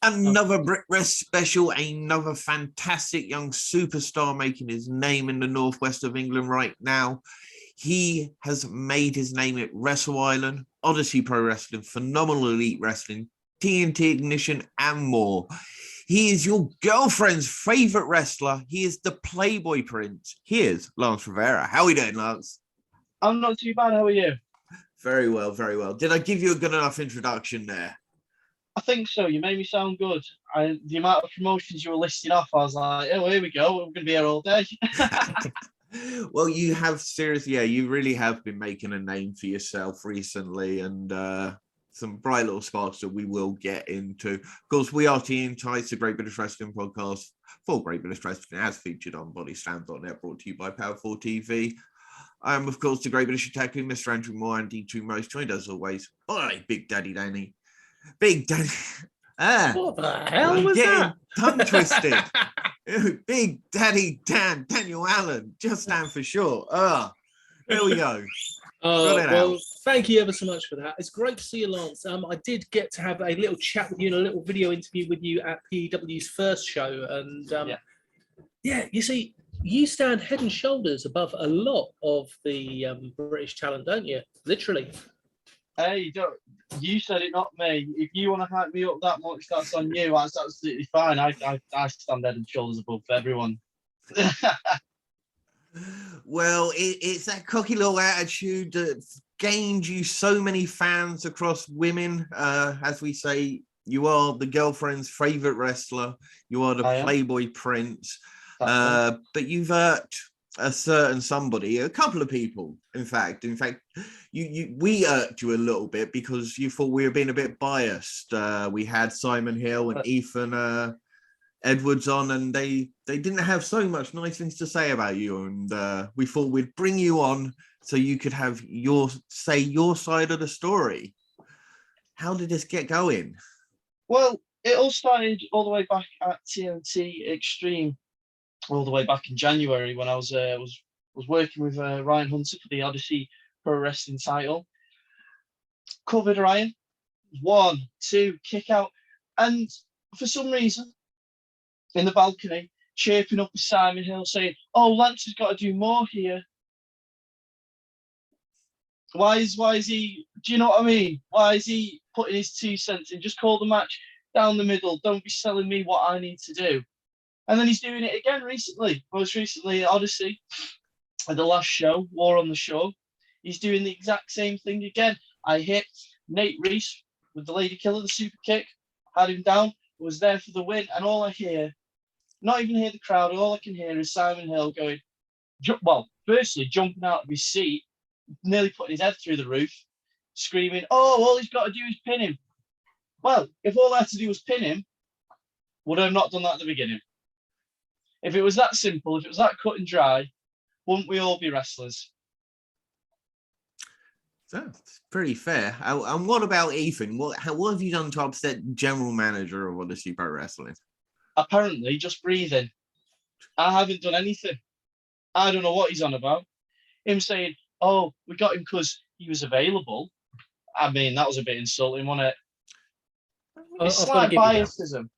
Another Brit Wres special, another fantastic young superstar making his name in the northwest of England right now. He has made his name at Wrestle Island, Odyssey Pro Wrestling, Phenomenal Elite Wrestling, TNT Ignition, and more. He is your girlfriend's favorite wrestler. He is the Playboy Prince. Here's Lance Revera. How are we doing, Lance? I'm not too bad. How are you? Very well, very well. Did I give you a good enough introduction there? I think so. You made me sound good. The amount of promotions you were listing off, I was like, oh, here we go. We're going to be here all day. Well, you have seriously, you really have been making a name for yourself recently, and some bright little sparks that we will get into. Of course, we are TNT, it's a Great British Wrestling podcast for Great British Wrestling, as featured on bodyslam.net, brought to you by Power4 TV. I am, of course, the Great British Attacker, Mr. Andrew Moore, and D2 Most, joined as always by Big Daddy Danny. Big Daddy. What the hell was that? Tongue twisted. Big Daddy Daniel Allen, just stand for short. There we go. Well, thank you ever so much for that. It's great to see you, Lance. I did get to have a little chat with you and a little video interview with you at PEW's first show. And yeah, you see, you stand head and shoulders above a lot of the British talent, don't you? Literally. Hey, you said it, not me. If you want to hype me up that much, that's on you. That's absolutely fine. I stand head and shoulders above everyone. Well, it's that cocky little attitude that gained you so many fans across women. As we say, you are the girlfriend's favorite wrestler. You are the Playboy Prince. But you've irked a certain somebody, a couple of people, in fact, we irked you a little bit because you thought we were being a bit biased. We had Simon Hill and Ethan Edwards on, and they didn't have so much nice things to say about you, and we thought we'd bring you on so you could have your side of the story. How did this get going? Well, it all started all the way back at TNT Extreme, all the way back in January when I was working with Ryan Hunter for the Odyssey Pro Wrestling title. Covered Ryan, 1, 2, kick out, and for some reason, in the balcony, chirping up with Simon Hill, saying, "Oh, Lance has got to do more here." Why is he? Do you know what I mean? Why is he putting his 2 cents in? Just call the match down the middle. Don't be selling me what I need to do. And then he's doing it again recently. Most recently at Odyssey, at the last show, War on the Show. He's doing the exact same thing again. I hit Nate Reese with the Lady Killer, the super kick, had him down, was there for the win, and all I hear, not even hear the crowd, all I can hear is Simon Hill going, firstly jumping out of his seat, nearly putting his head through the roof, screaming, "Oh, all he's got to do is pin him." Well, if all I had to do was pin him, would I have not done that at the beginning? If it was that simple, if it was that cut and dry, wouldn't we all be wrestlers? That's pretty fair. And what about Ethan? What have you done to upset general manager of Odyssey Pro Wrestling? Apparently, just breathing. I haven't done anything. I don't know what he's on about. Him saying, "Oh, we got him because he was available." I mean, that was a bit insulting, wasn't it? It's like biasism.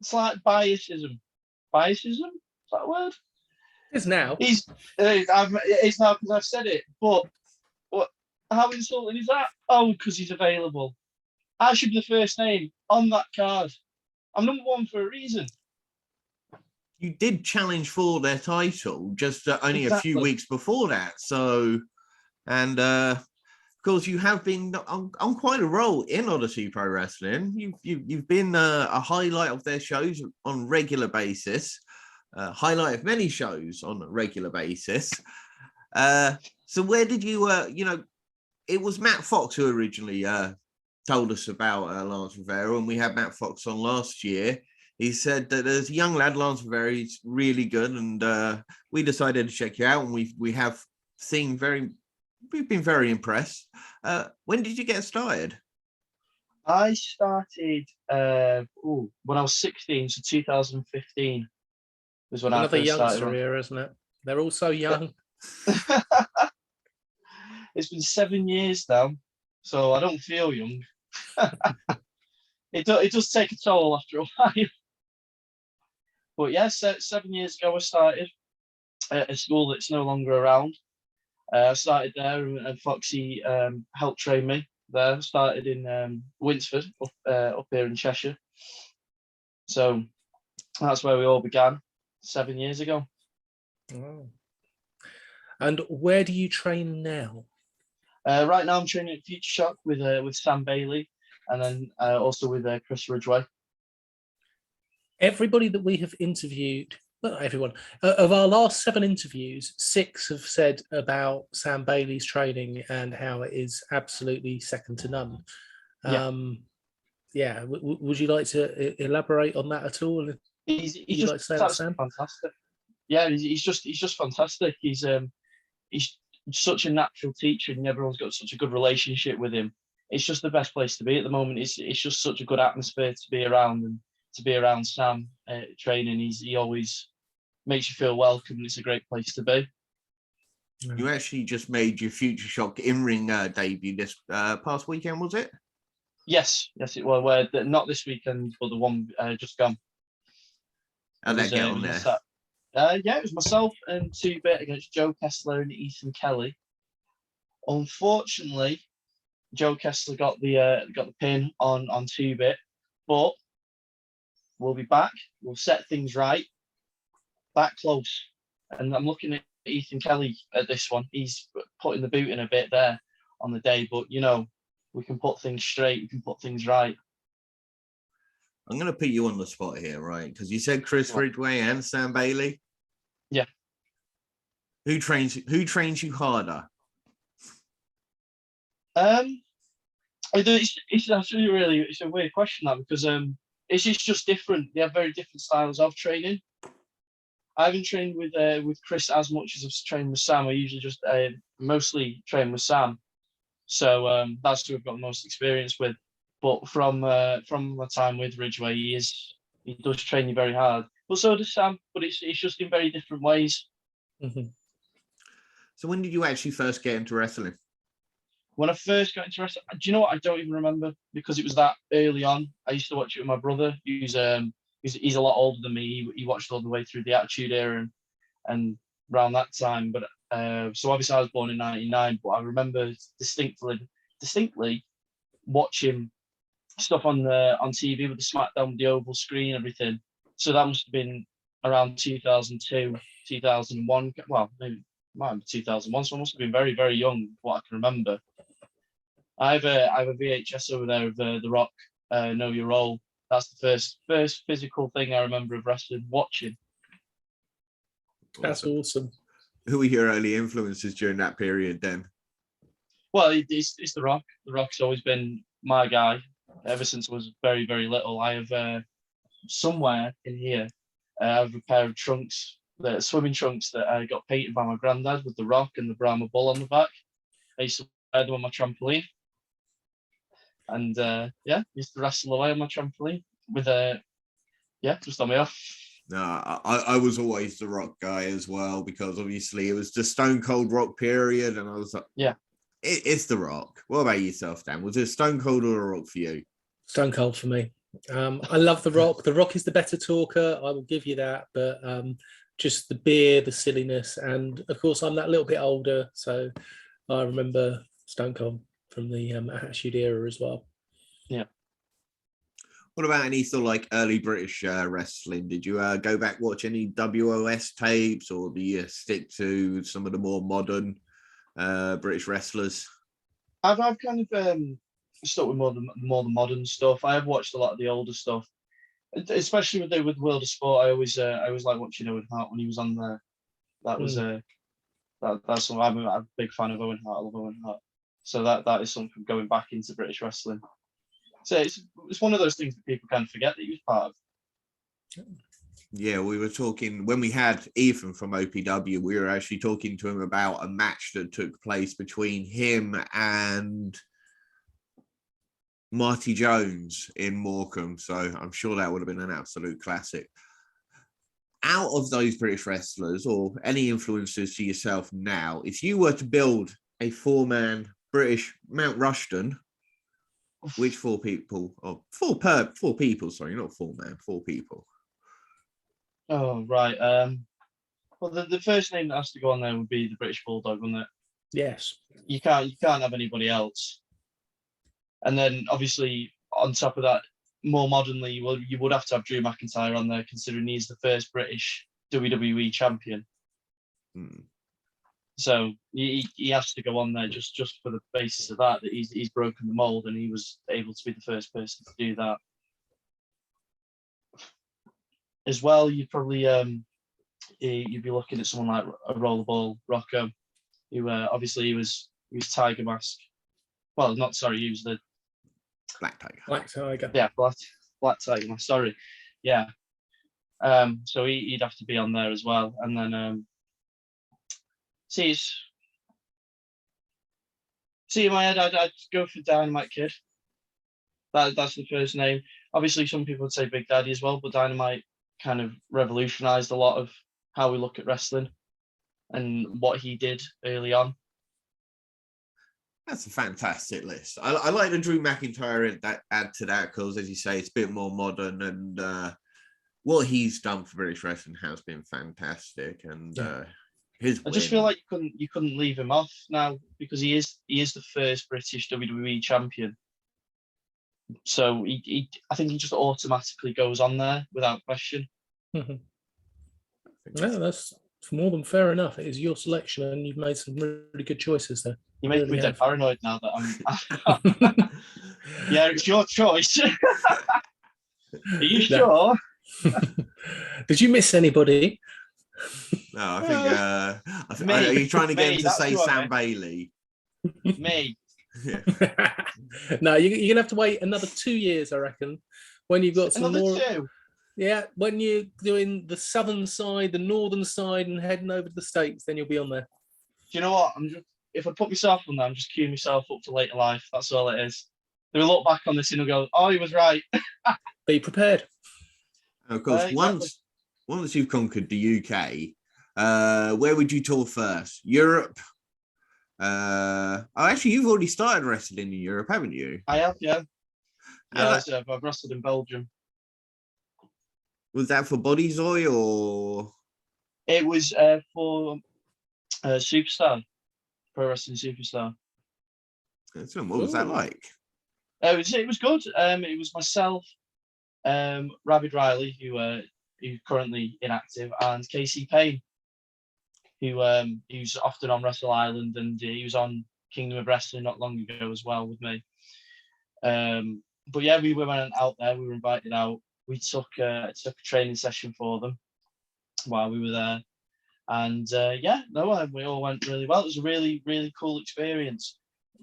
It's like biasism. Biasism? Is that a word? It's now. It's now because I've said it. But how insulting is that? Oh, because he's available. I should be the first name on that card. I'm number 1 for a reason. You did challenge for their title just only a few weeks before that. So, and of course, you have been on quite a roll in Odyssey Pro Wrestling. You've been a highlight of their shows on a regular basis, highlight of many shows on a regular basis. So where did you, it was Matt Fox who originally told us about Lance Revera, and we had Matt Fox on last year. He said that there's a young lad, Lance Revera, he's really good, and we decided to check you out, and we have seen we've been very impressed. When did you get started? I started when I was 16, so 2015 was when I first started. Another youngster, isn't it? They're all so young. It's been 7 years now, so I don't feel young. it does take a toll after a while. But yeah, 7 years ago I started at a school that's no longer around. I started there, and Foxy helped train me there. Started in Winsford, up here in Cheshire. So that's where we all began 7 years ago. Oh. And where do you train now? Right now I'm training at Future Shock with Sam Bailey, and then also with Chris Ridgway. Everybody that we have interviewed, well, not everyone, of our last 7 interviews, 6 have said about Sam Bailey's training and how it is absolutely second to none. Yeah. Would you like to elaborate on that at all? He's just like to say that, Sam? Fantastic. Yeah, he's just fantastic. He's such a natural teacher, and everyone's got such a good relationship with him. It's just the best place to be at the moment. It's just such a good atmosphere to be around, and to be around Sam training. He always makes you feel welcome, and it's a great place to be. You actually just made your Future Shock in-ring debut this past weekend, was it? Yes, it was. Well, not this weekend, but the one just gone. How'd that get on there? Yeah, it was myself and 2-Bit against Joe Kessler and Ethan Kelly. Unfortunately, Joe Kessler got the pin on 2-Bit, but we'll be back. We'll set things right. Back close, and I'm looking at Ethan Kelly at this one. He's putting the boot in a bit there on the day, but we can put things straight. We can put things right. I'm going to put you on the spot here, right? Because you said Chris Ridgway and Sam Bailey. Yeah. Who trains you harder? It's actually it's a weird question, that, because it's just different. They have very different styles of training. I haven't trained with Chris as much as I've trained with Sam. I usually just mostly train with Sam, so that's who I've got the most experience with. But from my time with Ridgway, he does train you very hard. But so does Sam. But it's just in very different ways. Mm-hmm. So when did you actually first get into wrestling? When I first got into wrestling, do you know what? I don't even remember, because it was that early on. I used to watch it with my brother. He's a lot older than me. He watched all the way through the Attitude Era and around that time. But so obviously I was born in '99, but I remember distinctly watching stuff on TV with the SmackDown, with the oval screen, everything. So that must have been around 2002, 2001. Well, maybe it might have been 2001. So I must have been very, very young, what I can remember. I have a VHS over there of The Rock, Know Your Role. That's the first physical thing I remember of wrestling watching. That's awesome. Who were your early influences during that period then? Well, it's The Rock. The Rock's always been my guy ever since I was very, very little. I have somewhere in here, I have a pair of trunks, the swimming trunks that I got painted by my granddad with The Rock and the Brahma Bull on the back. I used to wear them on my trampoline. And used to wrestle away on my trampoline with just on me off. No, I was always the Rock guy as well, because obviously it was the Stone Cold Rock period, and I was like, yeah, it's the Rock. What about yourself, Dan? Was it Stone Cold or a Rock for you? Stone Cold for me. I love the Rock. The Rock is the better talker. I will give you that, but just the beer, the silliness, and of course I'm that little bit older, so I remember Stone Cold from the Attitude Era as well. Yeah. What about any sort of like early British wrestling? Did you go back watch any WOS tapes, or do you stick to some of the more modern British wrestlers? I've kind of stuck with more the modern stuff. I have watched a lot of the older stuff, especially with World of Sport. I always like watching Owen Hart when he was on there. That was that's something. I'm a big fan of Owen Hart. I love Owen Hart. So that is something going back into British wrestling. So it's one of those things that people kind of forget that he was part of. Yeah, we were talking when we had Ethan from OPW. We were actually talking to him about a match that took place between him and Marty Jones in Morecambe. So I'm sure that would have been an absolute classic. Out of those British wrestlers, or any influences to yourself now, if you were to build a 4-man British Mount Rushton, Which 4 people? Oh, 4 people. Sorry, not 4 man. 4 people. Oh right. Well, the first name that has to go on there would be the British Bulldog, wouldn't it? Yes. You can't have anybody else. And then obviously on top of that, more modernly, well, you would have to have Drew McIntyre on there, considering he's the first British WWE champion. So he has to go on there just for the basis of that he's broken the mold and he was able to be the first person to do that. As well, you'd probably you'd be looking at someone like a Rollerball Rocco, who obviously he was Tiger Mask. Well, not sorry, he was the Black Tiger. Black Tiger. Yeah, Black Tiger Mask. Sorry, yeah. So he'd have to be on there as well, and then see in my head, I'd go for Dynamite Kid. That's the first name. Obviously, some people would say Big Daddy as well, but Dynamite kind of revolutionized a lot of how we look at wrestling and what he did early on. That's a fantastic list. I like the Drew McIntyre add to that because, as you say, it's a bit more modern and what he's done for British wrestling has been fantastic. And I just feel like you couldn't leave him off now because he is the first British WWE champion. So I think he just automatically goes on there without question. Yeah, that's more than fair enough. It is your selection, and you've made some really good choices there. You make me dead paranoid now that I'm. Yeah, it's your choice. Are you sure? Did you miss anybody? No, I think are you trying to get him to say Sam Bailey? Me. Yeah. No, you're gonna have to wait another 2 years, I reckon, when you've got some more. 2? Yeah, when you're doing the southern side, the northern side, and heading over to the States, then you'll be on there. Do you know what? If I put myself on there, I'm just queuing myself up for later life. That's all it is. They'll look back on this and they'll go, "Oh, he was right." Be prepared. Of course, exactly. Once you've conquered the UK, where would you tour first? Europe? Actually, you've already started wrestling in Europe, haven't you? I have, yeah. I've wrestled in Belgium. Was that for Bodyzoy or? It was for Superstar, Pro Wrestling Superstar. Excellent. What was that like? It was good. It was myself, Rabid Riley, who's currently inactive, and Casey Payne, who's often on Wrestle Island, and he was on Kingdom of Wrestling not long ago as well with me. But yeah, we went out there. We were invited out. We took a training session for them while we were there, and we all went really well. It was a really, really cool experience,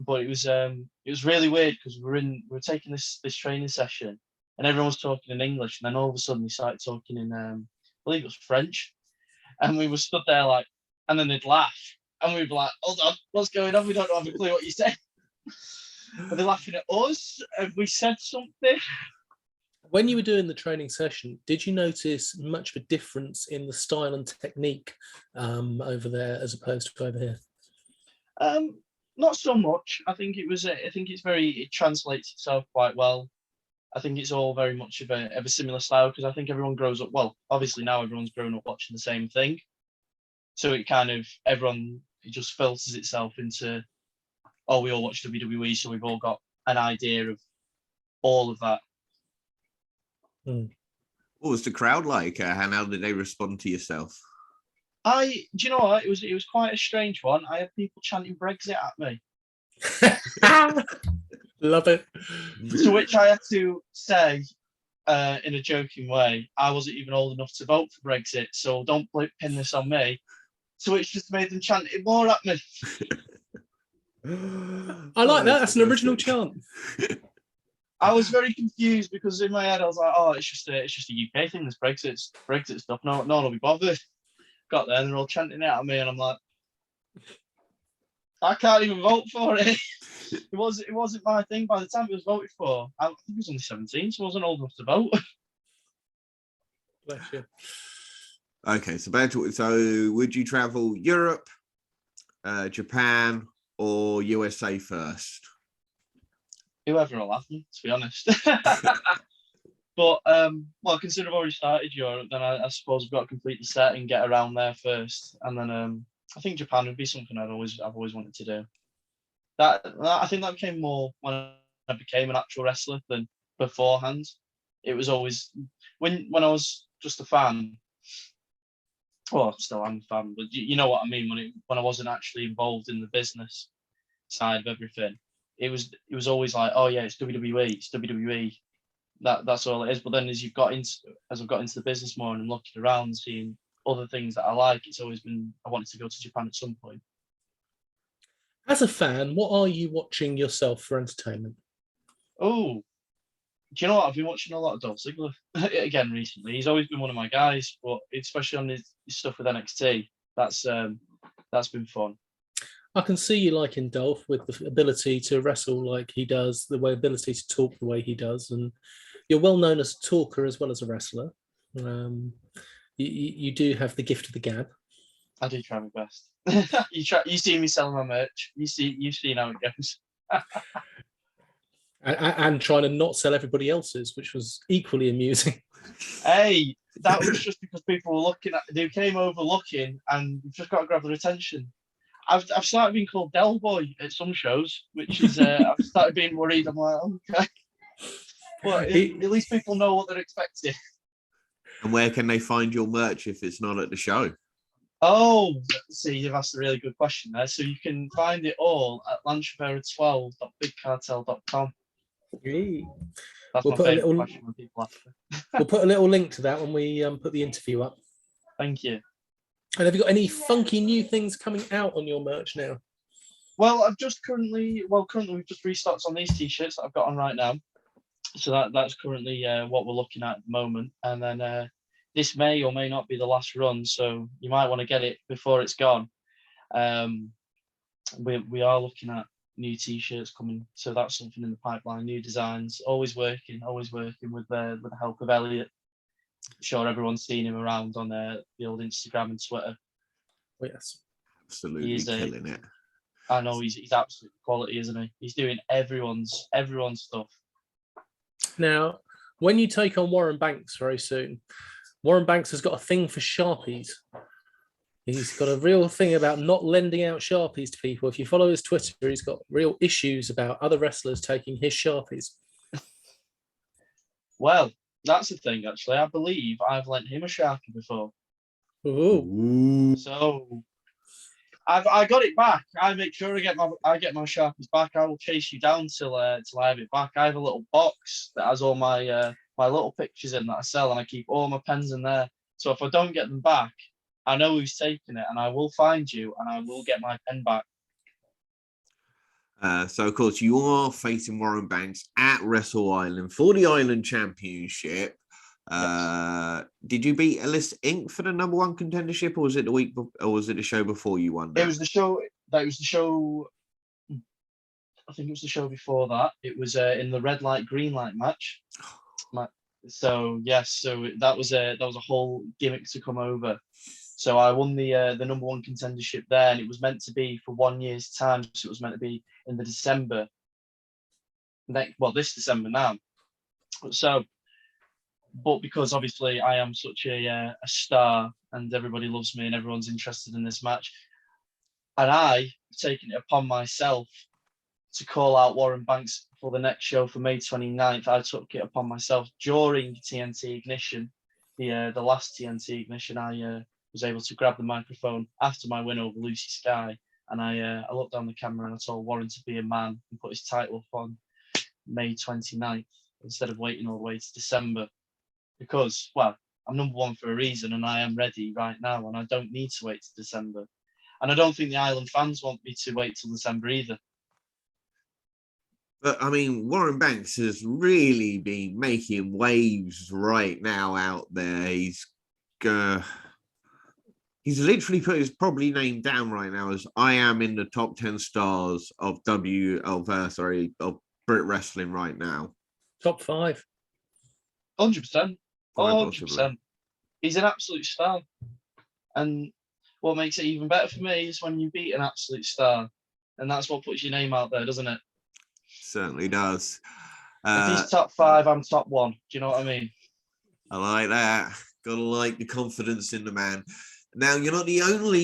but it was really weird because we were taking this training session, and everyone was talking in English, and then all of a sudden they started talking in I believe it was French, and we were stood there like, and then they'd laugh, and we'd be like, "Hold on, what's going on? We don't have a clue what you said." Are they laughing at us? Have we said something? When you were doing the training session, did you notice much of a difference in the style and technique over there as opposed to over here? Not so much. I think it translates itself quite well. I think it's all very much of a similar style because I think everyone grows up. Well, obviously now everyone's grown up watching the same thing, so it just filters itself into, oh, we all watch WWE, so we've all got an idea of all of that. What was the crowd like? How did they respond to yourself? Do you know what? It was quite a strange one. I had people chanting Brexit at me. Love it. To which I had to say, in a joking way, I wasn't even old enough to vote for Brexit, so don't pin this on me. So it's just made them chant it more at me. I like that. That's an original chant. I was very confused because in my head I was like, "Oh, it's just a UK thing. This Brexit stuff. No one will be bothered." Got there and they're all chanting it at me, and I'm like, I can't even vote for it. It wasn't my thing by the time it was voted for. I think it was only 17, so I wasn't old enough to vote. Bless you. Okay, so would you travel Europe, Japan, or USA first? whoever will have me, to be honest. But well, considering I've already started Europe, then I suppose I've got to complete the set and get around there first, and then I think Japan would be something I've always wanted to do. That I think that became more when I became an actual wrestler than beforehand. It was always when I was just a fan. Well, still I'm a fan, but you know what I mean. When I wasn't actually involved in the business side of everything, it was always like, oh yeah, it's WWE, it's WWE. That's all it is. But then as I've got into the business more and I'm looking around, seeing other things that I like, it's always been I wanted to go to Japan at some point. As a fan, what are you watching yourself for entertainment? Oh, do you know what? I've been watching a lot of Dolph Ziggler again recently. He's always been one of my guys, but especially on his stuff with NXT, that's been fun. I can see you liking Dolph with the ability to wrestle like he does, the ability to talk the way he does, and you're well known as a talker as well as a wrestler. You do have the gift of the gab. I do try my best. You see me selling my merch. You've seen how it goes. and trying to not sell everybody else's, which was equally amusing. Hey, that was just because people were looking at. They came over looking, and you've just got to grab their attention. I've started being called Del Boy at some shows, which is I've started being worried. I'm like, okay, but at least people know what they're expecting. And where can they find your merch if it's not at the show? Oh, see, you've asked a really good question there. So you can find it all at lancevera12.bigcartel.com. That's my favourite question when people ask me. We'll put a little link to that when we put the interview up. Thank you. And have you got any funky new things coming out on your merch now? Well, currently we've just restocked on these t-shirts that I've got on right now. So that's currently what we're looking at the moment. And then this may or may not be the last run, so you might want to get it before it's gone. We are looking at new t-shirts coming, so that's something in the pipeline. New designs, always working with the help of Elliot. I'm sure everyone's seen him around on the old Instagram and Twitter. Oh, yes, absolutely killing it. I know he's absolute quality, isn't he? He's doing everyone's stuff. Now, when you take on Warren Banks very soon, Warren Banks has got a thing for Sharpies. He's got a real thing about not lending out Sharpies to people. If you follow his Twitter, he's got real issues about other wrestlers taking his Sharpies. Well, that's the thing, actually. I believe I've lent him a Sharpie before. Ooh. So I got it back. I make sure I get my Sharpies back. I will chase you down till I have it back. I have a little box that has all my my little pictures in that I sell, and I keep all my pens in there. So if I don't get them back, I know who's taking it, and I will find you, and I will get my pen back. So, of course, you are facing Warren Banks at Wrestle Island for the Island Championship. Yes. Did you beat Ellis Inc. for the #1 contendership, or was it the show before you won that? It was the show. That was the show. I think it was the show before that. It was in the red light, green light match. So yes, so that was a whole gimmick to come over. So I won the #1 contendership there, and it was meant to be for 1 year's time. So it was meant to be in the December. This December now. So, but because obviously I am such a star and everybody loves me and everyone's interested in this match, and I've taken it upon myself to call out Warren Banks for the next show for May 29th. I took it upon myself during TNT Ignition, the last TNT Ignition. I was able to grab the microphone after my win over Lucy Sky, and I looked down the camera and I told Warren to be a man and put his title up on May 29th instead of waiting all the way to December. Because, well, I'm #1 for a reason, and I am ready right now, and I don't need to wait to December. And I don't think the Island fans want me to wait till December either. But, I mean, Warren Banks has really been making waves right now out there. He's literally put his probably name down right now as I am in the top 10 stars of Brit Wrestling right now. Top 5. 100%. 100%. He's an absolute star. And what makes it even better for me is when you beat an absolute star. And that's what puts your name out there, doesn't it? certainly does. If he's top 5, I'm top 1. Do you know what I mean? I like that. Gotta like the confidence in the man. Now, you're not the only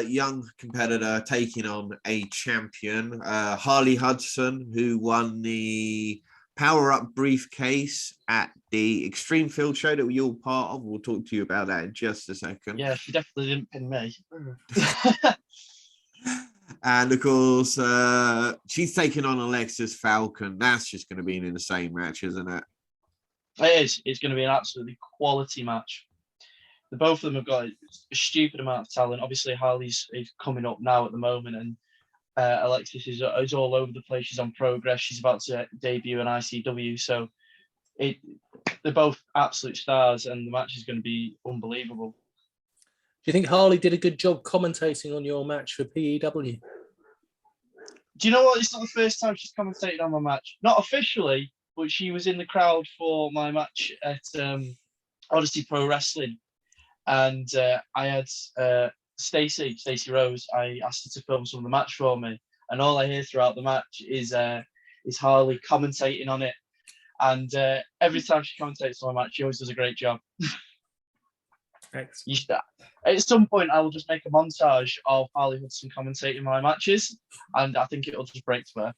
young competitor taking on a champion. Harley Hudson, who won the Power Up briefcase at the Extreme Field show that we're all part of. We'll talk to you about that in just a second. Yeah, she definitely didn't pin me. And of course, she's taking on Alexis Falcon. That's just going to be an insane match, isn't it? It is. It's going to be an absolutely quality match. The both of them have got a stupid amount of talent. Obviously, Harley's is coming up now at the moment, and Alexis is all over the place. She's on Progress. She's about to debut in ICW. So they're both absolute stars, and the match is going to be unbelievable. Do you think Harley did a good job commentating on your match for PEW? Do you know what? It's not the first time she's commentated on my match. Not officially, but she was in the crowd for my match at Odyssey Pro Wrestling. And I had Stacey Rose. I asked her to film some of the match for me. And all I hear throughout the match is Harley commentating on it. And every time she commentates on my match, she always does a great job. At some point, I will just make a montage of Harley Hudson commentating my matches, and I think it'll just break to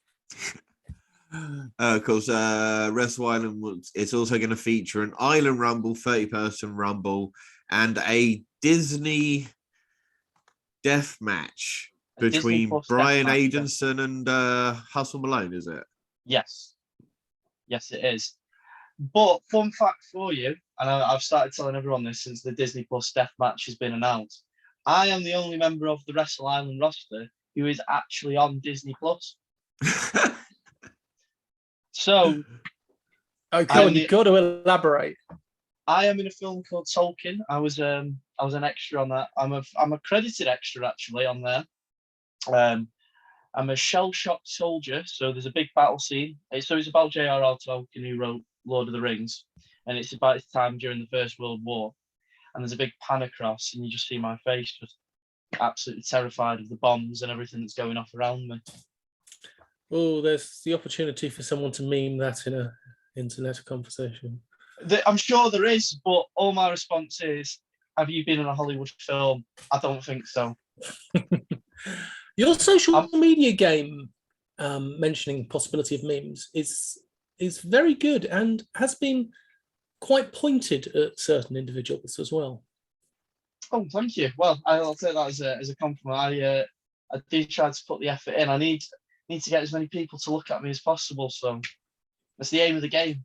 her. Of course, Wrestle Island, it's also going to feature an Island Rumble, 30-person Rumble, and a Disney death match between Brian Adenson and Hustle Malone, is it? Yes. Yes, it is. But fun fact for you, and I've started telling everyone this since the Disney Plus death match has been announced, I am the only member of the Wrestle Island roster who is actually on Disney Plus. So, okay, you've got to elaborate. I am in a film called Tolkien. I was an extra on that. I'm a credited extra actually on there. I'm a shell-shocked soldier, so there's a big battle scene. So it's about J.R.R. Tolkien, who wrote Lord of the Rings, and it's about his time during the First World War. And there's a big pan across, and you just see my face just absolutely terrified of the bombs and everything that's going off around me. Oh, there's the opportunity for someone to meme that in a internet conversation. I'm sure there is, but all my response is, have you been in a Hollywood film? I don't think so. Your social media game, mentioning possibility of memes, is very good and has been quite pointed at certain individuals as well. Oh, thank you. Well, I'll take that as a compliment. I do try to put the effort in. I need to get as many people to look at me as possible. So that's the aim of the game.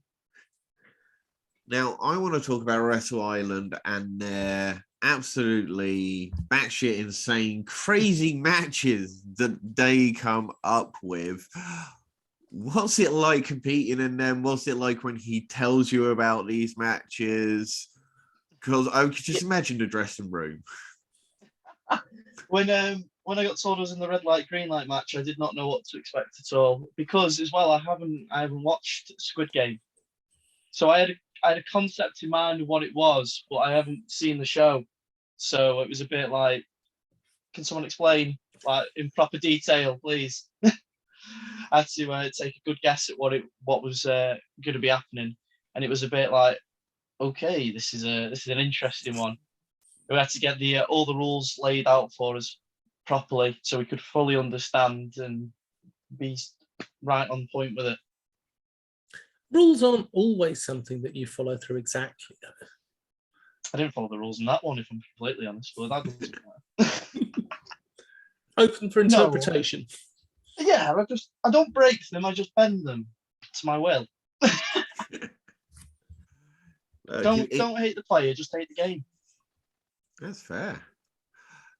Now, I want to talk about Wrestle Island and their absolutely batshit insane, crazy matches that they come up with. What's it like competing in them? What's it like when he tells you about these matches? Because I could just imagine the dressing room. When I got told I was in the red light, green light match, I did not know what to expect at all. Because as well, I haven't watched Squid Game, so I had a concept in mind of what it was, but I haven't seen the show. So it was a bit like, can someone explain, like, in proper detail, please? I had to take a good guess at what was going to be happening, and it was a bit like, okay, this is an interesting one. We had to get all the rules laid out for us properly, so we could fully understand and be right on point with it. Rules aren't always something that you follow through exactly. I didn't follow the rules in that one, if I'm completely honest, but that doesn't matter. Open for interpretation. No. Yeah, I don't break them, I just bend them to my will. Don't hate the player, just hate the game. That's fair.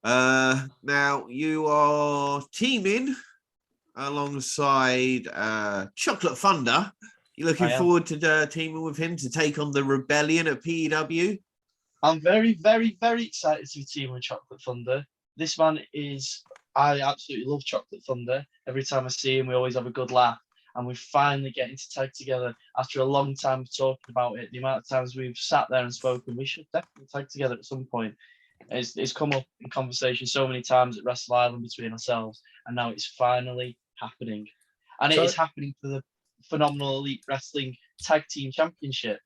Now you are teaming alongside Chocolate Thunder. You looking forward to teaming with him to take on the Rebellion at PEW? I'm very, very, very excited to be teaming with Chocolate Thunder. This man I absolutely love Chocolate Thunder. Every time I see him, we always have a good laugh. And we're finally getting to tag together after a long time of talking about it. The amount of times we've sat there and spoken, we should definitely tag together at some point. It's come up in conversation so many times at Wrestle Island between ourselves, and now it's finally happening. And So- it is happening for the Phenomenal Elite Wrestling Tag Team Championship.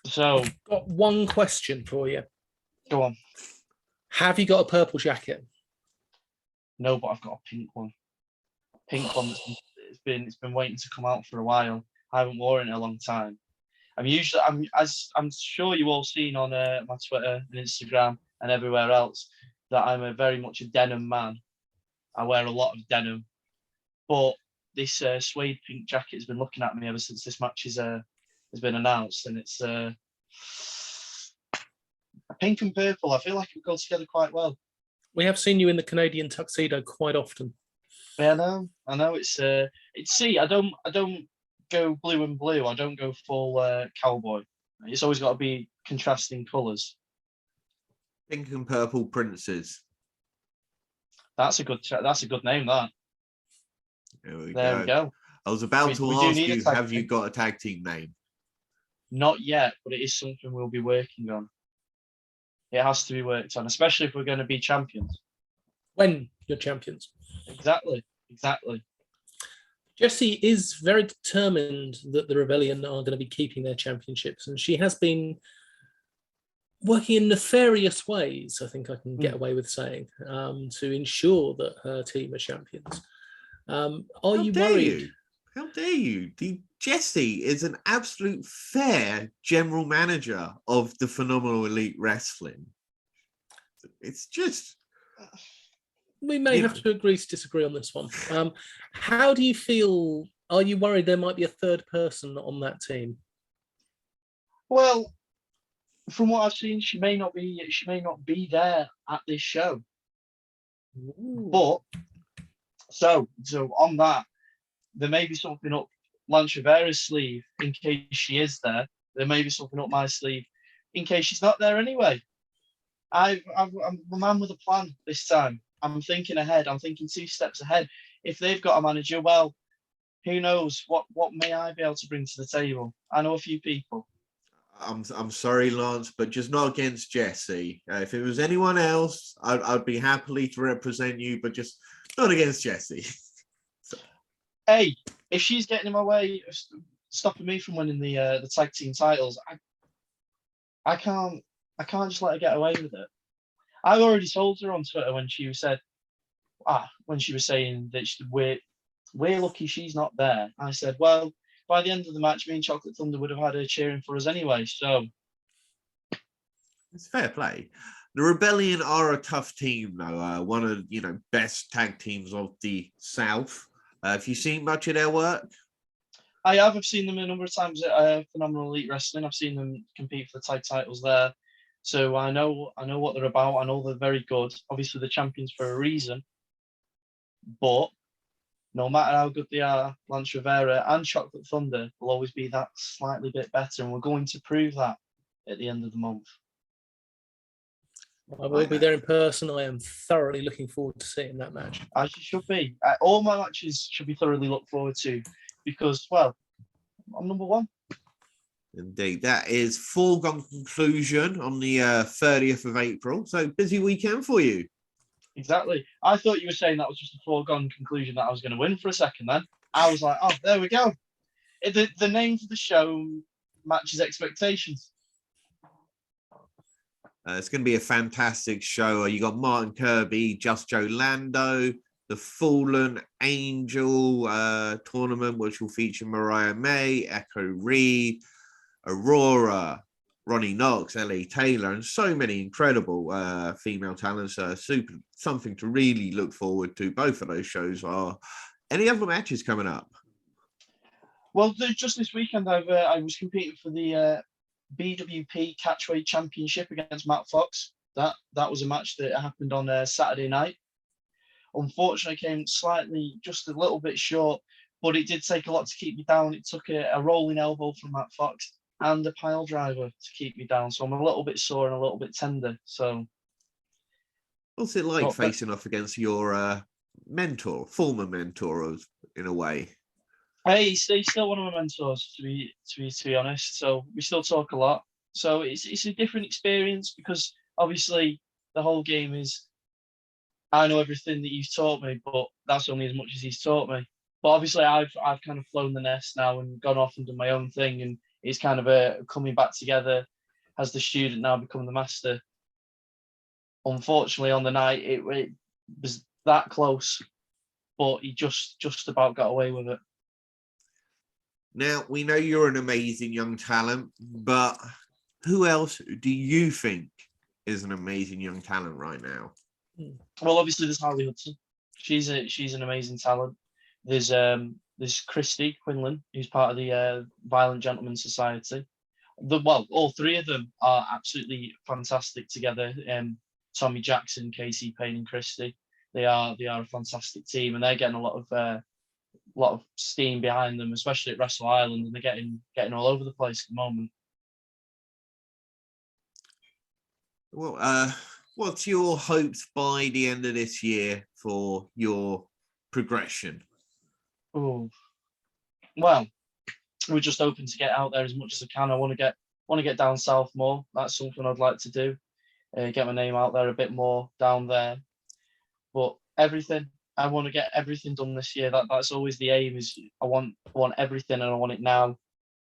So, Got one question for you. go on. Have you got a purple jacket? No, but I've got a pink one. Pink one it's been waiting to come out for a while. I haven't worn it in a long time. I'm sure you all seen on my Twitter and Instagram and everywhere else that I'm a very much a denim man. I wear a lot of denim, but this suede pink jacket has been looking at me ever since this match has been announced, and it's pink and purple. I feel like it would go together quite well. We have seen you in the Canadian tuxedo quite often. Yeah, I know. It's see, I don't go blue and blue. I don't go full cowboy. It's always got to be contrasting colours. Pink and purple princes. That's a good name. That. There we go. I was about to We do ask need a you, tag have you team. got a tag team name? Not yet, but it is something we'll be working on. It has to be worked on, especially if we're going to be champions. When you're champions. Exactly. Jessie is very determined that the Rebellion are going to be keeping their championships, and she has been working in nefarious ways, I think I can get away with saying, to ensure that her team are champions. Are you worried? How dare you? Jessie is an absolute fair general manager of the Phenomenal Elite Wrestling. It's just... We may have to agree to disagree on this one. How do you feel? Are you worried there might be a third person on that team? Well, from what I've seen, she may not be there at this show. Ooh. But so on that, there may be something up Lance Revera's sleeve in case she is there. There may be something up my sleeve in case she's not there anyway. I'm a man with a plan this time. I'm thinking ahead. I'm thinking 2 steps ahead. If they've got a manager, well, who knows? What may I be able to bring to the table? I know a few people. I'm sorry, Lance, but just not against Jessie. If it was anyone else, I'd be happily to represent you, but just not against Jessie. Hey, if she's getting in my way, stopping me from winning the tag team titles, I can't just let her get away with it. I've already told her on Twitter when she was saying that we're lucky she's not there. I said, well, by the end of the match, me and Chocolate Thunder would have had her cheering for us anyway. So it's fair play. The Rebellion are a tough team, though. One of best tag teams of the South. Have you seen much of their work? I have. I've seen them a number of times at Phenomenal Elite Wrestling. I've seen them compete for the tag titles there. So I know what they're about. I know they're very good. Obviously, they're champions for a reason. But no matter how good they are, Lance Revera and Chocolate Thunder will always be that slightly bit better. And we're going to prove that at the end of the month. I will be there in person. I am thoroughly looking forward to seeing that match. As you should be. All my matches should be thoroughly looked forward to because, well, I'm number one. Indeed. That is foregone conclusion on the 30th of April. So busy weekend for you. Exactly. I thought you were saying that was just a foregone conclusion that I was going to win for a second then. I was like, oh, there we go. The name for the show matches expectations. It's going to be a fantastic show. You got Martin Kirby, Just Joe Lando, the Fallen Angel tournament, which will feature Mariah May, Echo Reed, Aurora, Ronnie Knox, Ellie Taylor, and so many incredible female talents. Something to really look forward to. Both of those shows are. Any other matches coming up? Well, just this weekend, I was competing for the BWP Catchweight Championship against Matt Fox. That was a match that happened on Saturday night. Unfortunately, I came just a little bit short, but it did take a lot to keep me down. It took a rolling elbow from Matt Fox and a pile driver to keep me down. So I'm a little bit sore and a little bit tender. So what's it like facing off against your former mentor, in a way? Hey, he's still one of my mentors, to be honest. So we still talk a lot. So it's a different experience because obviously the whole game is I know everything that you've taught me, but that's only as much as he's taught me. But obviously, I've kind of flown the nest now and gone off and done my own thing, and it's kind of a coming back together. Has the student now become the master? Unfortunately, on the night, it was that close, but he just about got away with it. Now, we know you're an amazing young talent, but who else do you think is an amazing young talent right now? Well, obviously, there's Harley Hudson. She's an amazing talent. There's Christy Quinlan, who's part of the Violent Gentleman Society. All three of them are absolutely fantastic together. Tommy Jackson, Casey Payne, and Christy. They are a fantastic team, and they're getting a lot of steam behind them, especially at Wrestle Island, and they're getting all over the place at the moment. Well, what's your hopes by the end of this year for your progression? Oh, well, we're just hoping to get out there as much as I can. I want to get down south more. That's something I'd like to do. Get my name out there a bit more down there. But I want to get everything done this year. That's always the aim. Is I want everything, and I want it now.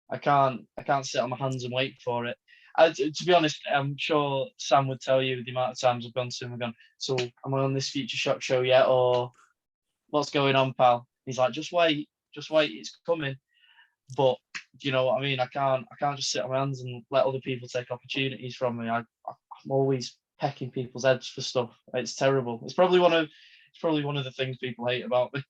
I can't sit on my hands and wait for it. To be honest, I'm sure Sam would tell you the amount of times I've gone to him and gone, so am I on this Future Shock show yet, or what's going on, pal? He's like, just wait, it's coming. But do you know what I mean? I can't just sit on my hands and let other people take opportunities from me. I'm always pecking people's heads for stuff. It's terrible. It's probably one of the things people hate about me.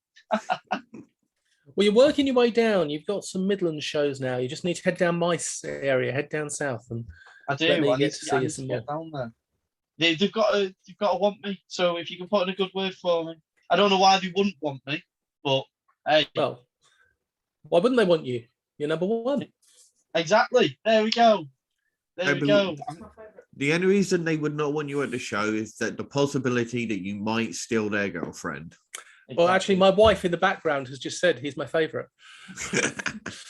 Well, you're working your way down. You've got some Midland shows now. You just need to head down my area, head down south, and I do. I need to get down there. They've got to want me. So if you can put in a good word for me, I don't know why they wouldn't want me, but hey. Well, why wouldn't they want you? You're number one. Exactly. There we go. The only reason they would not want you at the show is that the possibility that you might steal their girlfriend. Exactly. Well, actually, my wife in the background has just said he's my favourite.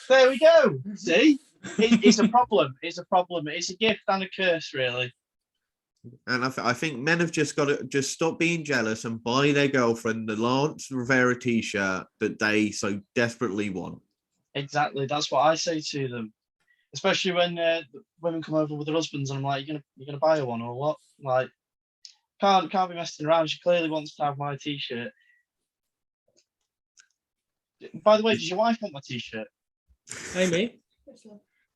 There we go. See? It's a problem. It's a problem. It's a gift and a curse, really. And I think men have just got to stop being jealous and buy their girlfriend the Lance Revera t-shirt that they so desperately want. Exactly. That's what I say to them. Especially when women come over with their husbands and I'm like, you're gonna buy her one or what? Like, can't be messing around. She clearly wants to have my t-shirt. By the way, does your wife want my t-shirt? Amy,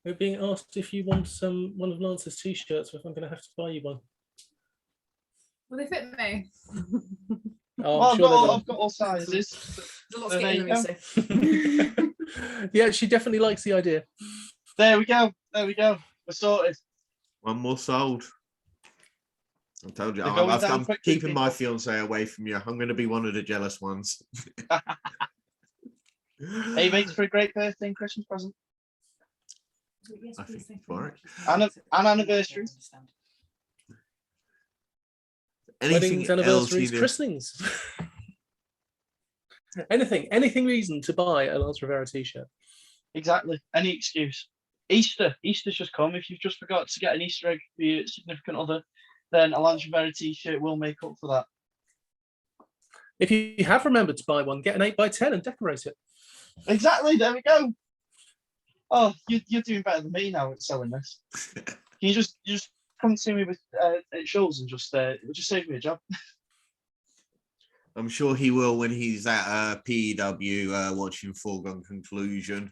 we're being asked if you want one of Lance's t-shirts, or if I'm going to have to buy you one. Will they fit me? Oh, well, I've got all sizes. There's a lot of getting them, yeah, she definitely likes the idea. There we go. We're sorted. One more sold. I told you, I'm keeping my fiance away from you. I'm going to be one of the jealous ones. Hey, mates, for a great birthday and Christmas present. Yes, I think for it. And anniversary. Weddings, anniversaries, christenings. anything reason to buy a Lance Revera t-shirt. Exactly. Any excuse. Easter's just come. If you've just forgot to get an Easter egg for your significant other, then a Lance Revera t-shirt will make up for that. If you have remembered to buy one, get an 8x10 and decorate it. Exactly. There we go. Oh, you're doing better than me now at selling this. Can you just come see me with at shows and just save me a job? I'm sure he will when he's at PEW watching Foregone Conclusion.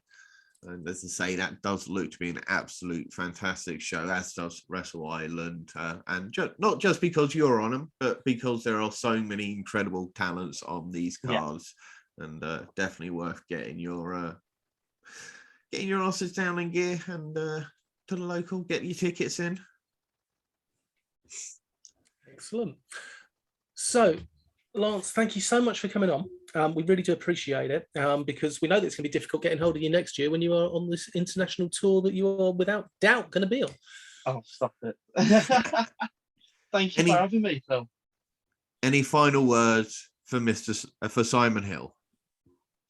And as I say, that does look to be an absolute fantastic show, as does Wrestle Island. And not just because you're on them, but because there are so many incredible talents on these cards. Yeah. And definitely worth getting your asses down in gear and to the local, get your tickets in. Excellent. So, Lance, thank you so much for coming on. We really do appreciate it because we know that it's going to be difficult getting hold of you next year when you are on this international tour that you are without doubt going to be on. Oh, stop it. Thank you for having me, Phil. Any final words for Simon Hill?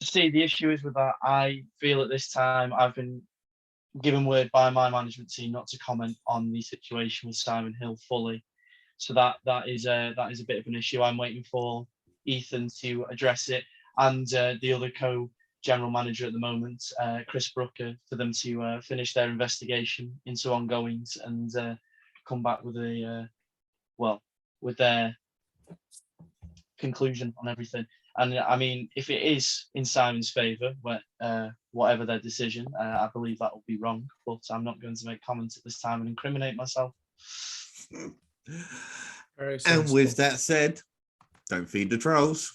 See, the issue is with that, I feel at this time I've been given word by my management team not to comment on the situation with Simon Hill fully. So that is a bit of an issue. I'm waiting for Ethan to address it. and the other co-general manager at the moment, Chris Brooker, for them to finish their investigation into ongoings and come back with with their conclusion on everything. And I mean, if it is in Simon's favour, whatever their decision, I believe that will be wrong. But I'm not going to make comments at this time and incriminate myself. And with that said, don't feed the trolls.